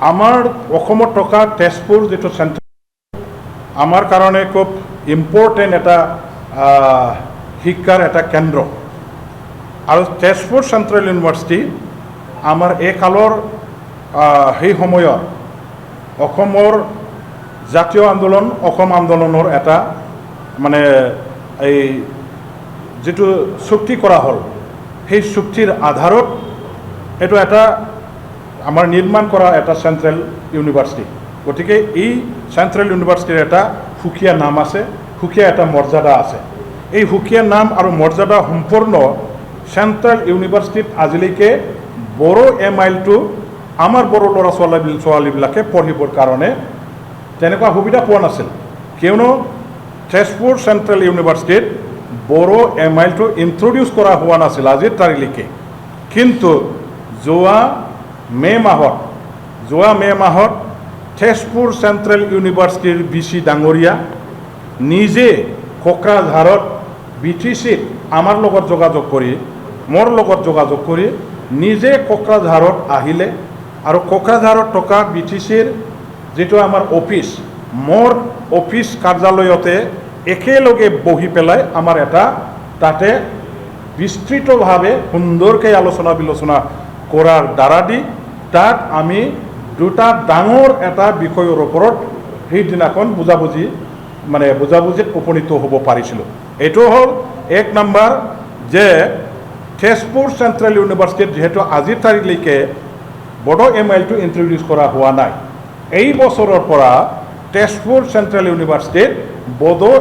আমাৰ অসমত থকা তেজপুৰ যিটো চেণ্টাৰ আমাৰ কাৰণে খুব ইম্পৰ্টেণ্ট এটা শিক্ষাৰ এটা কেন্দ্ৰ আৰু তেজপুৰ চেণ্ট্ৰেল ইউনিভাৰ্চিটি আমাৰ এই কালৰ সেই সময়ত অসমৰ জাতীয় আন্দোলন অসম আন্দোলনৰ এটা মানে এই যিটো চুক্তি কৰা হ'ল সেই চুক্তিৰ আধাৰত এইটো এটা আমাৰ নিৰ্মাণ কৰা এটা চেণ্ট্ৰেল ইউনিভাৰ্চিটি গতিকে এই চেণ্ট্ৰেল ইউনিভাৰ্চিটিৰ এটা সুকীয়া নাম আছে সুকীয়া এটা মৰ্যাদা আছে এই সুকীয়া নাম আৰু মৰ্যাদা সম্পূৰ্ণ চেণ্ট্ৰেল ইউনিভাৰ্চিটিত আজিলৈকে বড়ো এমাইলটো আমাৰ বড়ো ল'ৰা ছোৱালীবিলাকে পঢ়িবৰ কাৰণে তেনেকুৱা সুবিধা পোৱা নাছিল কিয়নো তেজপুৰ চেণ্ট্ৰেল ইউনিভাৰ্চিটিত বড়ো এমাইলটো ইন্ট্ৰডিউচ কৰা হোৱা নাছিল আজিৰ তাৰিখলৈকে কিন্তু যোৱা মে মাহত তেজপুৰ চেণ্ট্ৰেল ইউনিভাৰ্চিটিৰ ভিচি ডাঙৰীয়া নিজে কোকৰাঝাৰত BTCত আমাৰ লগত যোগাযোগ কৰি মোৰ লগত যোগাযোগ কৰি নিজে কোকৰাঝাৰত আহিলে আৰু কোকৰাঝাৰত থকা BTCৰ যেটো আমাৰ অফিস মোৰ অফিস কাৰ্যালয়তে একেলগে বহি পেলাই আমাৰ এটা তাতে বিস্তৃতভাৱে সুন্দৰকৈ আলোচনা বিলোচনা কৰাৰ দ্বাৰা দি তাত আমি দুটা ডাঙৰ এটা বিষয়ৰ ওপৰত সেইদিনাখন বুজাবুজিত উপনীত হ'ব পাৰিছিলোঁ এইটো হ'ল এক নম্বৰ যে তেজপুৰ চেণ্ট্ৰেল ইউনিভাৰ্চিটিত যেহেতু আজিৰ তাৰিখলৈকে বড়ো এমাইলটো ইন্ট্ৰডিউচ কৰা হোৱা নাই এই বছৰৰ পৰা তেজপুৰ চেণ্ট্ৰেল ইউনিভাৰ্চিটিত বড়ো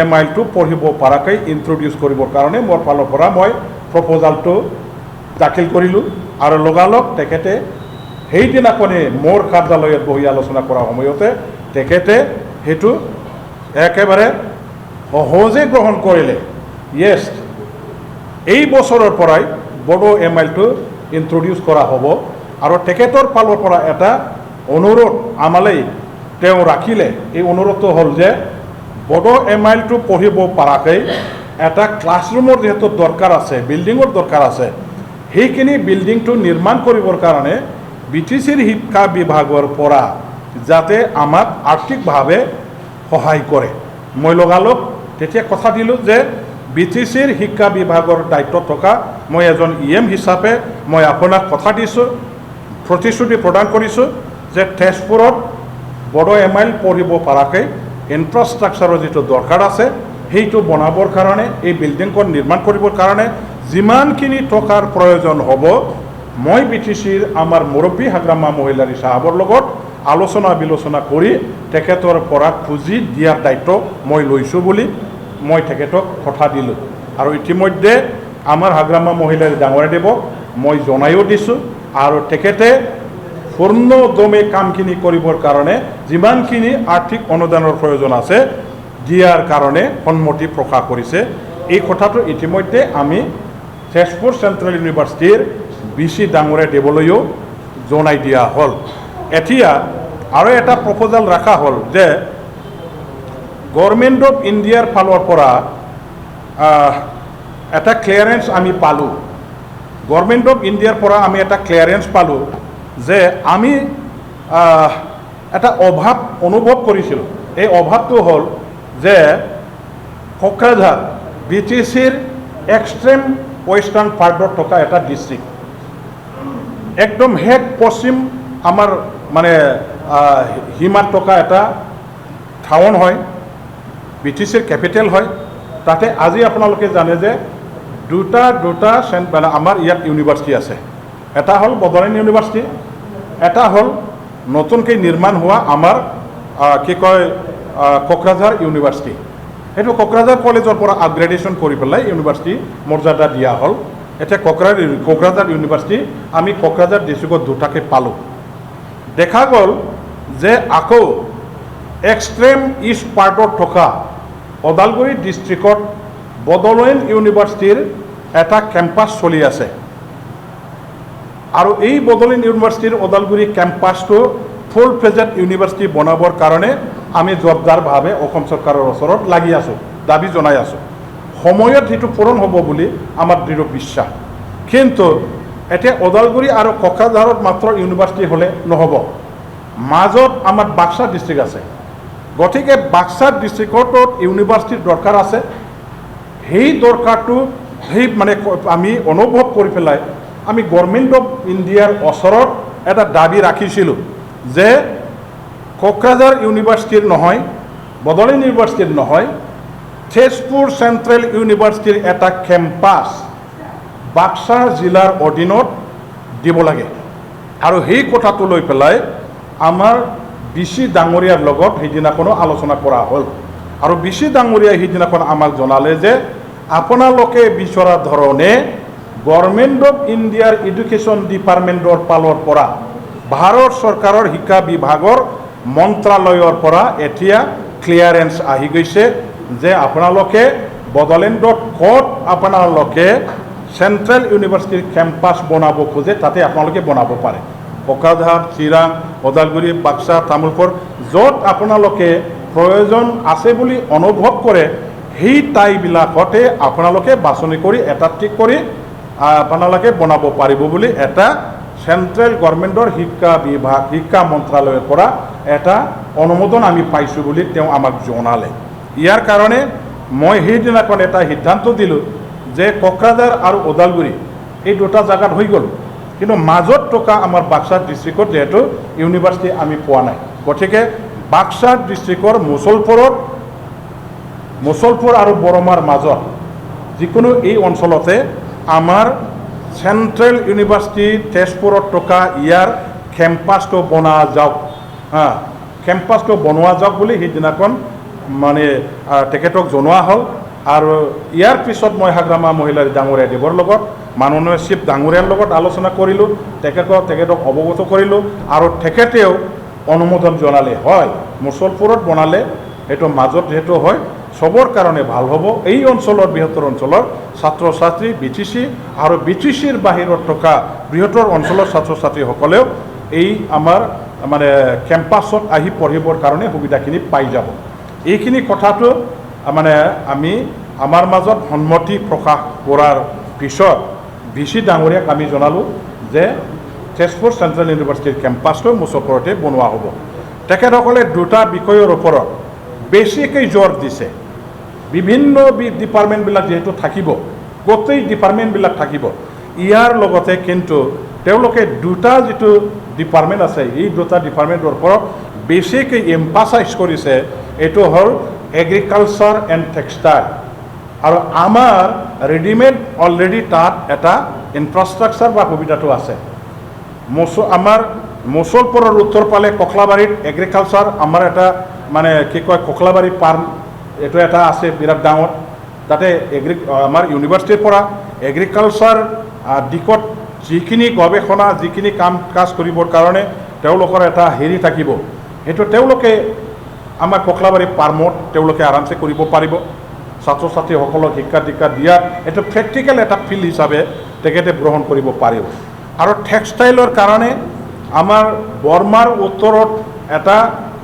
এমাইলটো পঢ়িব পৰাকৈ ইন্ট্ৰডিউচ কৰিবৰ কাৰণে মোৰ ফালৰ পৰা মই প্ৰপ'জালটো দাখিল কৰিলোঁ আৰু লগালগ তেখেতে সেইদিনাখনে মোৰ কাৰ্যালয়ত বহি আলোচনা কৰাৰ সময়তে তেখেতে সেইটো একেবাৰে সহজে গ্ৰহণ কৰিলে য়েছ এই বছৰৰ পৰাই বড়ো এমাইলটো ইন্ট্ৰডিউচ কৰা হ'ব আৰু তেখেতৰ ফালৰ পৰা এটা অনুৰোধ আমালৈ তেওঁ ৰাখিলে এই অনুৰোধটো হ'ল যে বড়ো এমাইলটো পঢ়িব পৰাকৈ এটা ক্লাছৰুমৰ যেহেতু দৰকাৰ আছে বিল্ডিঙৰ দৰকাৰ আছে সেইখিনি বিল্ডিংটো নিৰ্মাণ কৰিবৰ কাৰণে BTCৰ শিক্ষা বিভাগৰ পৰা যাতে আমাক আৰ্থিকভাৱে সহায় কৰে মই লগালগ তেতিয়া কথা দিলোঁ যে BTCৰ শিক্ষা বিভাগৰ দায়িত্ব থকা মই এজন EM হিচাপে মই আপোনাক কথা দিছোঁ প্ৰতিশ্ৰুতি প্ৰদান কৰিছোঁ যে তেজপুৰত বড়ো এমাইল পঢ়িব পৰাকৈ ইনফ্ৰাষ্ট্ৰাকচাৰৰ যিটো দৰকাৰ আছে সেইটো বনাবৰ কাৰণে এই বিল্ডিংখন নিৰ্মাণ কৰিবৰ কাৰণে যিমানখিনি টকাৰ প্ৰয়োজন হ'ব মই BTCৰ আমাৰ মুৰব্বী হাগ্ৰামা মহিলাৰী সাহেবৰ লগত আলোচনা বিলোচনা কৰি তেখেতৰ পৰা খুজি দিয়াৰ দায়িত্ব মই লৈছোঁ বুলি মই তেখেতক কথা দিলোঁ আৰু ইতিমধ্যে আমাৰ হাগ্ৰামা মহিলাৰী ডাঙৰীয়াদেৱক মই জনাইও দিছোঁ আৰু তেখেতে পূৰ্ণদমে কামখিনি কৰিবৰ কাৰণে যিমানখিনি আৰ্থিক অনুদানৰ প্ৰয়োজন আছে দিয়াৰ কাৰণে সন্মতি প্ৰকাশ কৰিছে এই কথাটো ইতিমধ্যে আমি তেজপুৰ চেণ্ট্ৰেল ইউনিভাৰ্চিটিৰ VC ডাঙৰীয়াদেৱলৈও জনাই দিয়া হ'ল এতিয়া আৰু এটা প্ৰপ'জাল ৰখা হ'ল যে গভৰ্ণমেণ্ট অফ ইণ্ডিয়াৰ ফালৰ পৰা এটা ক্লিয়াৰেন্স আমি পালোঁ গভৰ্ণমেণ্ট অফ ইণ্ডিয়াৰ পৰা আমি এটা ক্লিয়াৰেন্স পালোঁ যে আমি এটা অভাৱ অনুভৱ কৰিছিলোঁ এই অভাৱটো হ'ল যে কোকৰাঝাৰ BTCৰ এক্সট্ৰিম ৱেষ্টাৰ্ণ পাৰ্টত থকা এটা ডিষ্ট্ৰিক্ট একদম হেড পশ্চিম আমাৰ মানে সীমাত থকা এটা টাউন হয় BTCৰ কেপিটেল হয় তাতে আজি আপোনালোকে জানে যে দুটা মানে আমাৰ ইয়াত ইউনিভাৰ্চিটি আছে এটা হ'ল বড়োলেণ্ড ইউনিভাৰ্চিটি এটা হ'ল নতুনকৈ নিৰ্মাণ হোৱা আমাৰ কি কয় কোকৰাঝাৰ ইউনিভাৰ্চিটি সেইটো কোকৰাঝাৰ কলেজৰ পৰা আপগ্ৰেডেশ্যন কৰি পেলাই ইউনিভাৰ্চিটি মৰ্যাদা দিয়া হ'ল এতিয়া কোকৰাঝাৰ ইউনিভাৰ্চিটি আমি কোকৰাঝাৰ ডিষ্ট্ৰিক্টত দুটাকৈ পালোঁ দেখা গ'ল যে আকৌ এক্সট্ৰিম ইষ্ট পাৰ্টত থকা ওদালগুৰি ডিষ্ট্ৰিক্টত বড়োলেণ্ড ইউনিভাৰ্চিটিৰ এটা কেম্পাছ চলি আছে আৰু এই বড়োলেণ্ড ইউনিভাৰ্চিটিৰ ওদালগুৰি কেম্পাছটো ফুল ফ্লেজেড ইউনিভাৰ্চিটি বনাবৰ কাৰণে আমি জোৰদাৰভাৱে অসম চৰকাৰৰ ওচৰত লাগি আছোঁ দাবী জনাই আছোঁ সময়ত সেইটো পূৰণ হ'ব বুলি আমাৰ দৃঢ় বিশ্বাস কিন্তু এতিয়া ওদালগুৰি আৰু কোকৰাঝাৰত মাত্ৰ ইউনিভাৰ্চিটি হ'লে নহ'ব মাজত আমাৰ বাক্সা ডিষ্ট্ৰিক্ট আছে গতিকে বাক্সা ডিষ্ট্ৰিক্টত ইউনিভাৰ্চিটিৰ দৰকাৰ আছে সেই দৰকাৰটো সেই মানে আমি অনুভৱ কৰি পেলাই আমি গভৰ্ণমেণ্ট অফ ইণ্ডিয়াৰ ওচৰত এটা দাবী ৰাখিছিলোঁ যে কোকৰাঝাৰ ইউনিভাৰ্চিটিৰ নহয় বড়োলেণ্ড ইউনিভাৰ্চিটিৰ নহয় তেজপুৰ চেণ্ট্ৰেল ইউনিভাৰ্চিটিৰ এটা কেম্পাছ বাক্সা জিলাৰ অধীনত দিব লাগে আৰু সেই কথাটো লৈ পেলাই আমাৰ বিচি ডাঙৰীয়াৰ লগত সেইদিনাখনো আলোচনা কৰা হ'ল আৰু বিচি ডাঙৰীয়াই সেইদিনাখন আমাক জনালে যে আপোনালোকে বিচৰা ধৰণে গভৰ্ণমেণ্ট অফ ইণ্ডিয়াৰ এডুকেশ্যন ডিপাৰ্টমেণ্টৰ ফালৰ পৰা ভাৰত চৰকাৰৰ শিক্ষা বিভাগৰ মন্ত্ৰালয়ৰ পৰা এতিয়া ক্লিয়াৰেন্স আহি গৈছে যে আপোনালোকে বড়োলেণ্ডত ক'ত আপোনালোকে চেণ্ট্ৰেল ইউনিভাৰ্চিটিৰ কেম্পাছ বনাব খোজে তাতে আপোনালোকে বনাব পাৰে কোকৰাঝাৰ চিৰাং ওদালগুৰি বাক্সা তামোলপুৰ য'ত আপোনালোকে প্ৰয়োজন আছে বুলি অনুভৱ কৰে সেই ঠাইবিলাকতে আপোনালোকে বাছনি কৰি এটা ঠিক কৰি আপোনালোকে বনাব পাৰিব বুলি এটা চেণ্ট্ৰেল গভৰ্ণমেণ্টৰ শিক্ষা মন্ত্ৰালয়ৰ পৰা এটা অনুমোদন আমি পাইছোঁ বুলি তেওঁ আমাক জনালে ইয়াৰ কাৰণে মই সেইদিনাখন এটা সিদ্ধান্ত দিলোঁ যে কোকৰাঝাৰ আৰু ওদালগুৰি এই দুটা জাগাত হৈ গ'ল কিন্তু মাজত থকা আমাৰ বাক্সা ডিষ্ট্ৰিক্টত যেহেতু ইউনিভাৰ্চিটি আমি পোৱা নাই গতিকে বাক্সা ডিষ্ট্ৰিক্টৰ মুছলপুৰ আৰু বৰমাৰ মাজত যিকোনো এই অঞ্চলতে আমাৰ চেণ্ট্ৰেল ইউনিভাৰ্চিটি তেজপুৰত থকা ইয়াৰ কেম্পাছটো বনোৱা যাওক কেম্পাছটো বনোৱা যাওক বুলি সেইদিনাখন মানে তেখেতক জনোৱা হ'ল আৰু ইয়াৰ পিছত মই হাগ্ৰামা মহিলাৰ ডাঙৰীয়া দেৱৰ লগত মাননীয় চিফ ডাঙৰীয়াৰ লগত আলোচনা কৰিলোঁ তেখেতক অৱগত কৰিলোঁ আৰু তেখেতেও অনুমোদন জনালে হয় মুছলপুৰত বনালে এইটো মাজত যিহেতু হয় চবৰ কাৰণে ভাল হ'ব এই অঞ্চলৰ বৃহত্তৰ অঞ্চলৰ ছাত্ৰ ছাত্ৰী BTC আৰু BTCৰ বাহিৰত থকা বৃহত্তৰ অঞ্চলৰ ছাত্ৰ ছাত্ৰীসকলেও এই আমাৰ মানে কেম্পাছত আহি পঢ়িবৰ কাৰণে সুবিধাখিনি পাই যাব এইখিনি কথাটো মানে আমি আমাৰ মাজত সন্মতি প্ৰকাশ কৰাৰ পিছত ভিচি ডাঙৰীয়াক আমি জনালোঁ যে তেজপুৰ চেণ্ট্ৰেল ইউনিভাৰ্চিটিৰ কেম্পাছটো মুছলপুৰতে বনোৱা হ'ব তেখেতসকলে দুটা বিষয়ৰ ওপৰত বেছিকৈ জোৰ দিছে বিভিন্ন ডিপাৰ্টমেণ্টবিলাক যিহেতু থাকিব গোটেই ডিপাৰ্টমেণ্টবিলাক থাকিব ইয়াৰ লগতে কিন্তু তেওঁলোকে দুটা যিটো ডিপাৰ্টমেণ্ট আছে এই দুটা ডিপাৰ্টমেণ্টৰ ওপৰত বেছিকৈ এম্পাচাইজ কৰিছে এইটো হ'ল এগ্ৰিকালচাৰ এণ্ড টেক্সটাইল আৰু আমাৰ ৰেডিমেড অলৰেডি তাত এটা ইনফ্ৰাষ্ট্ৰাকচাৰ বা সুবিধাটো আছে আমাৰ মুছলপুৰৰ উত্তৰ ফালে কখলাবাৰীত এগ্ৰিকালচাৰ আমাৰ এটা মানে কি কয় কখলাবাৰী ফাৰ্ম এইটো এটা আছে বিৰাট ডাঙৰ তাতে আমাৰ ইউনিভাৰ্চিটিৰ পৰা এগ্ৰিকালচাৰ দিশত যিখিনি গৱেষণা যিখিনি কাম কাজ কৰিবৰ কাৰণে তেওঁলোকৰ এটা হেৰি থাকিব সেইটো তেওঁলোকে আমাৰ কখলাবাৰী ফাৰ্মত তেওঁলোকে আৰামছে কৰিব পাৰিব ছাত্ৰ ছাত্ৰীসকলক শিক্ষা দীক্ষা দিয়াৰ এইটো প্ৰেক্টিকেল এটা ফিল্ড হিচাপে তেখেতে গ্ৰহণ কৰিব পাৰিব আৰু টেক্সটাইলৰ কাৰণে আমাৰ বৰমাৰ উত্তৰত এটা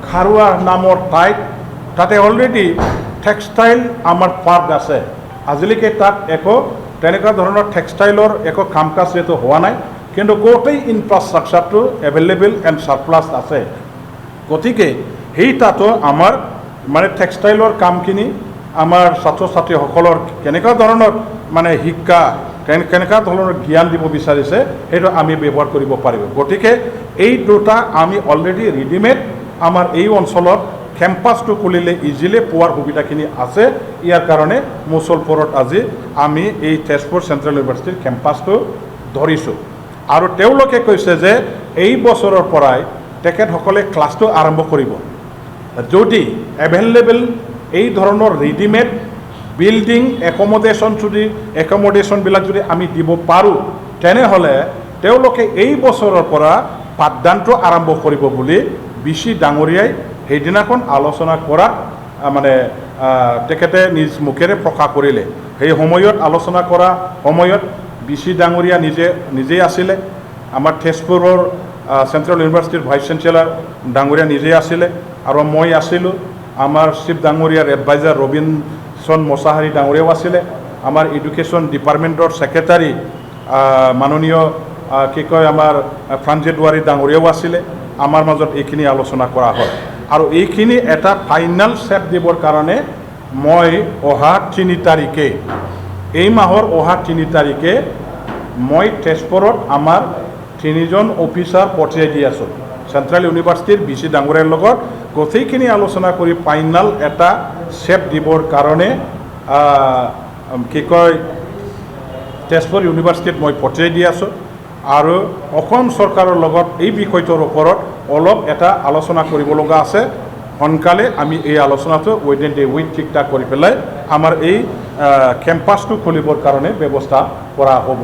খাৰুৱা নামৰ ঠাইত তাতে অলৰেডি টেক্সটাইল আমাৰ পাৰ্ক আছে আজিলৈকে তাত একো তেনেকুৱা ধৰণৰ টেক্সটাইলৰ একো কাম কাজ যিহেতু হোৱা নাই কিন্তু গোটেই ইনফ্ৰাষ্ট্ৰাকচাৰটো এভেইলেবল এণ্ড ছাৰপ্লাছ আছে গতিকে সেই তাতো আমাৰ মানে টেক্সটাইলৰ কামখিনি আমাৰ ছাত্ৰ ছাত্ৰীসকলৰ কেনেকুৱা ধৰণৰ মানে শিক্ষা কেনেকুৱা ধৰণৰ জ্ঞান দিব বিচাৰিছে সেইটো আমি ব্যৱহাৰ কৰিব পাৰিব গতিকে এই দুটা আমি অলৰেডি ৰেডিমেড আমাৰ এই অঞ্চলত কেম্পাছটো খুলিলে ইজিলি পোৱাৰ সুবিধাখিনি আছে ইয়াৰ কাৰণে মুছলপুৰত আজি আমি এই তেজপুৰ চেণ্ট্ৰেল ইউনিভাৰ্চিটিৰ কেম্পাছটো ধৰিছোঁ আৰু তেওঁলোকে কৈছে যে এই বছৰৰ পৰাই তেখেতসকলে ক্লাছটো আৰম্ভ কৰিব যদি এভেইলেবল এই ধৰণৰ ৰেডিমেড বিল্ডিং একমোডেশ্যনবিলাক যদি আমি দিব পাৰোঁ তেনেহ'লে তেওঁলোকে এই বছৰৰ পৰা পাঠদানটো আৰম্ভ কৰিব বুলি বিচি ডাঙৰীয়াই সেইদিনাখন আলোচনা কৰাত মানে তেখেতে নিজ মুখেৰে প্ৰকাশ কৰিলে সেই সময়ত আলোচনা কৰা সময়ত বিচি ডাঙৰীয়া নিজেই আছিলে আমাৰ তেজপুৰৰ চেণ্ট্ৰেল ইউনিভাৰ্চিটিৰ ভাইচ চেঞ্চেলাৰ ডাঙৰীয়া নিজেই আছিলে আৰু মই আছিলোঁ আমাৰ চিফ ডাঙৰীয়াৰ এডভাইজাৰ ৰবীন্দ্ৰন মোছাহাৰী ডাঙৰীয়াও আছিলে আমাৰ এডুকেশ্যন ডিপাৰ্টমেণ্টৰ ছেক্ৰেটাৰী মাননীয় কি কয় আমাৰ প্ৰাণজিৎ ৱাৰী ডাঙৰীয়াও আছিলে আমাৰ মাজত এইখিনি আলোচনা কৰা হয় আৰু এইখিনি এটা ফাইনেল ষ্টেপ দিবৰ কাৰণে মই অহা 3 তাৰিখে এই মাহৰ অহা 3 তাৰিখে মই তেজপুৰত আমাৰ 3জন অফিচাৰ পঠিয়াই দি আছোঁ চেণ্ট্ৰেল ইউনিভাৰ্চিটিৰ VC ডাঙৰীয়াৰ লগত গোটেইখিনি আলোচনা কৰি ফাইনেল এটা ষ্টেপ দিবৰ কাৰণে কি কয় তেজপুৰ ইউনিভাৰ্চিটিত মই পঠিয়াই দি আছোঁ আৰু অসম চৰকাৰৰ লগত এই বিষয়টোৰ ওপৰত অলপ এটা আলোচনা কৰিব লগা আছে সোনকালে আমি এই আলোচনাটো উইদিন দ্য উইক ঠিক ঠাক কৰি পেলাই আমাৰ এই কেম্পাছটো খুলিবৰ কাৰণে ব্যৱস্থা কৰা হ'ব।